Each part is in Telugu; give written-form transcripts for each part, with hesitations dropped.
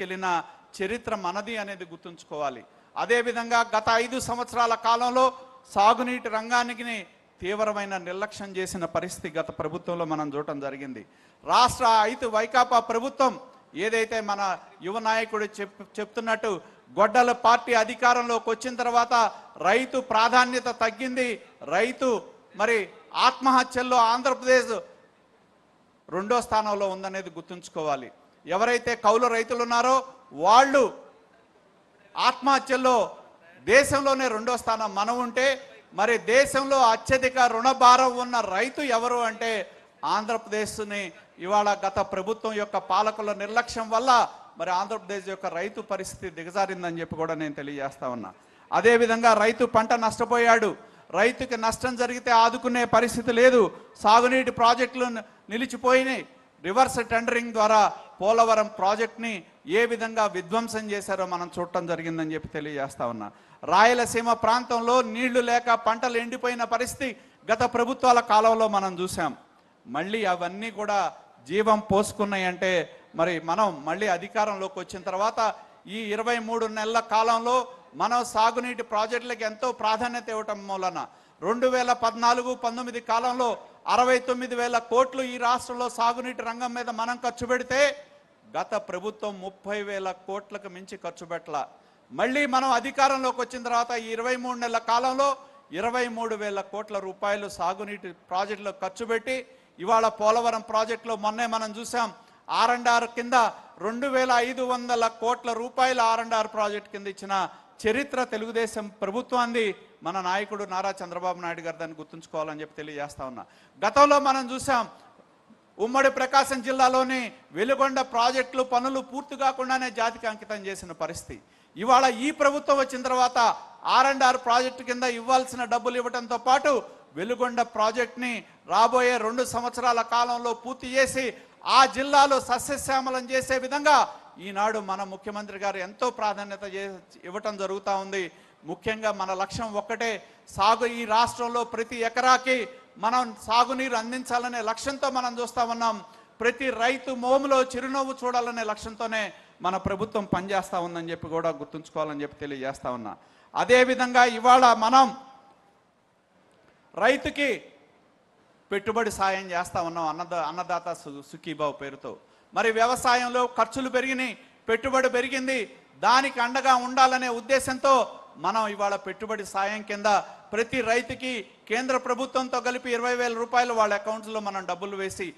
వెళ్ళిన చరిత్ర మనది అనేది గుర్తుంచుకోవాలి. అదేవిధంగా గత 5 సంవత్సరాల కాలంలో సాగునీటి రంగానికి తీవ్రమైన నిర్లక్ష్యం చేసిన పరిస్థితి గత ప్రభుత్వంలో మనం చూడటం జరిగింది. రాష్ట్ర వైకాపా ప్రభుత్వం ఏదైతే మన యువ నాయకుడు చెప్తున్నట్టు గొడ్డల పార్టీ అధికారంలోకి వచ్చిన తర్వాత రైతు ప్రాధాన్యత తగ్గింది. రైతు మరి ఆత్మహత్యల్లో ఆంధ్రప్రదేశ్ 2వ స్థానంలో ఉందనేది గుర్తుంచుకోవాలి. ఎవరైతే కౌలు రైతులు ఉన్నారో వాళ్ళు ఆత్మహత్యల్లో దేశంలోనే 2వ స్థానం మనం ఉంటే, మరి దేశంలో అత్యధిక రుణభారం ఉన్న రైతు ఎవరు అంటే ఆంధ్రప్రదేశ్ని ఇవాళ గత ప్రభుత్వం యొక్క పాలకుల నిర్లక్ష్యం వల్ల మరి ఆంధ్రప్రదేశ్ యొక్క రైతు పరిస్థితి దిగజారిందని చెప్పి కూడా నేను తెలియజేస్తా ఉన్నా. అదేవిధంగా రైతు పంట నష్టపోయాడు. రైతుకి నష్టం జరిగితే ఆదుకునే పరిస్థితి లేదు. సాగునీటి ప్రాజెక్టులు నిలిచిపోయినాయి. రివర్స్ టెండరింగ్ ద్వారా పోలవరం ప్రాజెక్ట్ని ఏ విధంగా విధ్వంసం చేశారో మనం చూడటం జరిగిందని చెప్పి తెలియజేస్తా ఉన్నా. రాయలసీమ ప్రాంతంలో నీళ్లు లేక పంటలు ఎండిపోయిన పరిస్థితి గత ప్రభుత్వాల కాలంలో మనం చూసాం. మళ్ళీ అవన్నీ కూడా జీవం పోసుకున్నాయంటే మరి మనం మళ్ళీ అధికారంలోకి వచ్చిన తర్వాత ఈ 23 నెలల కాలంలో మనం సాగునీటి ప్రాజెక్టులకు ఎంతో ప్రాధాన్యత ఇవ్వటం మూలన 2014-19 కాలంలో 69,000 కోట్లు ఈ రాష్ట్రంలో సాగునీటి రంగం మీద మనం ఖర్చు పెడితే గత ప్రభుత్వం 30,000 కోట్లకు మించి ఖర్చు పెట్టాల. మళ్ళీ మనం అధికారంలోకి వచ్చిన తర్వాత ఈ 23 నెలల కాలంలో 23,000 కోట్ల రూపాయలు సాగునీటి ప్రాజెక్టులో ఖర్చు పెట్టి ఇవాళ పోలవరం ప్రాజెక్టులో మొన్నే మనం చూసాం R&R కింద 2,500 కోట్ల రూపాయల R&R ప్రాజెక్ట్ కింద ఇచ్చిన చరిత్ర తెలుగుదేశం ప్రభుత్వాన్ని మన నాయకుడు నారా చంద్రబాబు నాయుడు గారు దాన్ని గుర్తుంచుకోవాలని చెప్పి తెలియజేస్తా ఉన్నా. గతంలో మనం చూసాం ఉమ్మడి ప్రకాశం జిల్లాలోని వెలుగొండ ప్రాజెక్టులు పనులు పూర్తి కాకుండానే జాతికి అంకితం చేసిన పరిస్థితి. ఇవాళ ఈ ప్రభుత్వం వచ్చిన తర్వాత R&R ప్రాజెక్టు కింద ఇవ్వాల్సిన డబ్బులు ఇవ్వడంతో పాటు వెలుగొండ ప్రాజెక్ట్ని రాబోయే 2 సంవత్సరాల కాలంలో పూర్తి చేసి ఆ జిల్లాలో సస్యశ్యామలం చేసే విధంగా ఈనాడు మన ముఖ్యమంత్రి గారు ఎంతో ప్రాధాన్యత ఇవ్వటం జరుగుతూ ఉంది. ముఖ్యంగా మన లక్ష్యం ఒక్కటే, ఈ రాష్ట్రంలో ప్రతి ఎకరాకి మనం సాగునీరు అందించాలనే లక్ష్యంతో మనం చూస్తూ ఉన్నాం. ప్రతి రైతు మోములో చిరునవ్వు చూడాలనే లక్ష్యంతోనే మన ప్రభుత్వం పనిచేస్తూ ఉందని చెప్పి కూడా గుర్తుంచుకోవాలని చెప్పి తెలియజేస్తా ఉన్నా. అదేవిధంగా ఇవాళ మనం రైతుకి పెట్టుబడి సాయం చేస్తూ ఉన్నాం అన్నదాత సుఖీభావ్ పేరుతో. మరి వ్యవసాయంలో ఖర్చులు పెరిగినాయి, పెట్టుబడి పెరిగింది. దానికి అండగా ఉండాలనే ఉద్దేశంతో మనం ఇవాళ పెట్టుబడి సాయం కింద ప్రతి రైతుకి కేంద్ర ప్రభుత్వంతో కలిపి 20,000 రూపాయలు వాళ్ళ అకౌంట్స్లో మనం డబ్బులు వేసి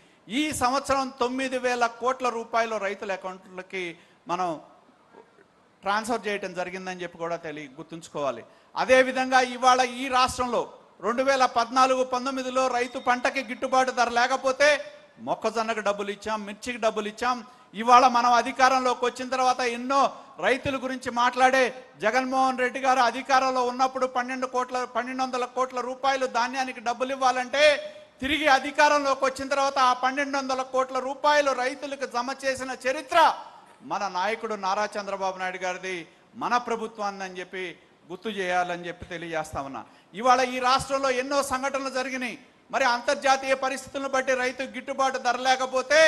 ఈ సంవత్సరం 9,000 కోట్ల రూపాయలు రైతుల అకౌంట్లకి మనం ట్రాన్స్ఫర్ చేయడం జరిగిందని చెప్పి కూడా గుర్తుంచుకోవాలి. అదేవిధంగా ఇవాళ ఈ రాష్ట్రంలో 2014-19లో రైతు పంటకి గిట్టుబాటు ధర లేకపోతే మొక్కజొన్నకు డబ్బులు ఇచ్చాం, మిర్చికి డబ్బులు ఇచ్చాం. ఇవాళ మనం అధికారంలోకి వచ్చిన తర్వాత ఎన్నో రైతుల గురించి మాట్లాడే జగన్మోహన్ రెడ్డి గారు అధికారంలో ఉన్నప్పుడు 1,200 కోట్ల రూపాయలు ధాన్యానికి డబ్బులు ఇవ్వాలంటే తిరిగి అధికారంలోకి వచ్చిన తర్వాత ఆ 1,200 కోట్ల రూపాయలు రైతులకు జమ చేసిన చరిత్ర మన నాయకుడు నారా చంద్రబాబు నాయుడు గారిది, మన ప్రభుత్వాన్ని అని చెప్పి గుర్తు చేయాలని చెప్పి తెలియజేస్తా ఉన్నా. ఇవాళ ఈ రాష్ట్రంలో ఎన్నో సంఘటనలు జరిగినాయి. మరి అంతర్జాతీయ పరిస్థితులను బట్టి రైతు గిట్టుబాటు ధర లేకపోతే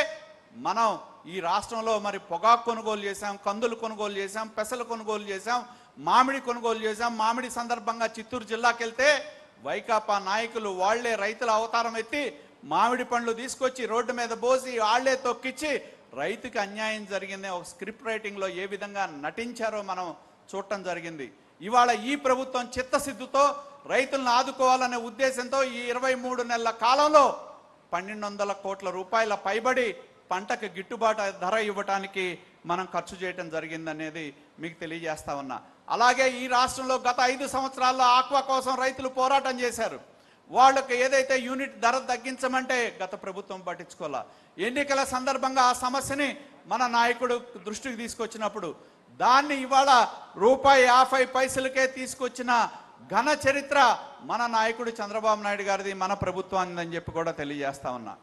మనం ఈ రాష్ట్రంలో మరి పొగాకు కొనుగోలు చేశాం, కందులు కొనుగోలు చేశాం, పెసలు కొనుగోలు చేశాం, మామిడి కొనుగోలు చేశాం. మామిడి సందర్భంగా చిత్తూరు జిల్లాకి వెళ్తే వైకాపా నాయకులు వాళ్లే రైతుల అవతారం ఎత్తి మామిడి పండ్లు తీసుకొచ్చి రోడ్డు మీద పోసి వాళ్లే తొక్కిచ్చి రైతుకి అన్యాయం జరిగింది ఒక స్క్రిప్ట్ రైటింగ్లో ఏ విధంగా నటించారో మనం చూడటం జరిగింది. ఇవాళ ఈ ప్రభుత్వం చిత్తశుద్ధితో రైతులను ఆదుకోవాలనే ఉద్దేశంతో ఈ 23 నెలల కాలంలో 1,200 కోట్ల రూపాయల పైబడి పంటకు గిట్టుబాటు ధర ఇవ్వటానికి మనం ఖర్చు చేయటం జరిగిందనేది మీకు తెలియజేస్తా ఉన్నా. అలాగే ఈ రాష్ట్రంలో గత 5 సంవత్సరాల్లో ఆక్వా కోసం రైతులు పోరాటం చేశారు. వాళ్ళకి ఏదైతే యూనిట్ ధర తగ్గించమంటే గత ప్రభుత్వం పట్టించుకోవాలా. ఎన్నికల సందర్భంగా ఆ సమస్యని మన నాయకుడు దృష్టికి తీసుకొచ్చినప్పుడు దాన్ని ఇవాళ ₹50 తీసుకొచ్చిన ఘన చరిత్ర మన నాయకుడు చంద్రబాబు నాయుడు గారిది, మన ప్రభుత్వాన్ని అని చెప్పి కూడా తెలియజేస్తా ఉన్నా.